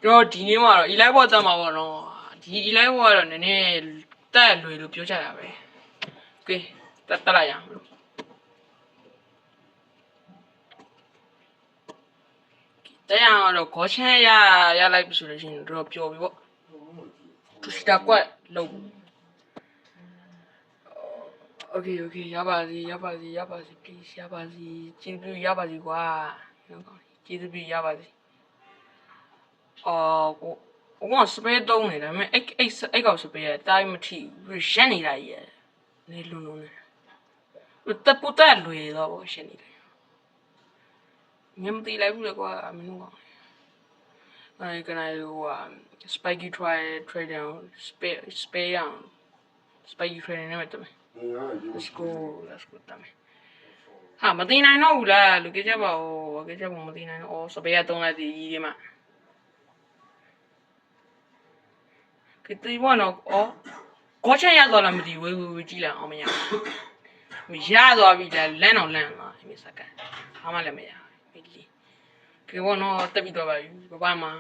တော့ဒီနေ့မှာတော့ E-Live ပေါ်တက်မှာပေါ့နော်ဒီ E-Live ပေါ်ကတော့နည်းနည်းတက်လွယ်လို့ပြောကြတာပဲโอเคတက်လိုက်ရအောင်တဲ့ရအောင်တော့ခေါ်ချမ်းရလိုက်ပြီဆိုလို့ရှိရင်တော့ပျော်ပြီပေါ့သူစတာကွက်လုံးโอเคရပါစီ please ရပါစီကျေးဇူးရပါစီကွာကျေးဇူးပြုရပါစီကိုစပယ်တုံးနေတယ်ဒါပေမဲ့အဲ့ကောင်စပယ်ကတိုင်းမထိဘူးရက်နေတာကြီးရနေလုံးနေတက်ပူတက်လွယ်တော့ရှင်းနေတယ်မြင်မသိလိုက်ဘူးလေကွာမင်းတို့ကအဲ့ကနေ့ဟို spiky trade down spare down spiky trade နဲ့တက်မယ် let's go တမ်းဟာမသိနိုင်တော့ဘူးလားလူကြကြပါဦးကြကြပါမသိနိုင်တော့စပယ်ကတုံးလိုက်ဒီကြီးမှာကတိဘောနော်ခေါ်ချင်ရတော့လားမသိဝေးကြည့်လိုက်အောင်မရဘူးရသွားပြီလားလမ်းတော့လမ်းသွားဒီစကန်ဘာမှလည်းမရဘူးကဘောနော်တက်ပြီးတော့ပါပြီဘဘမှာ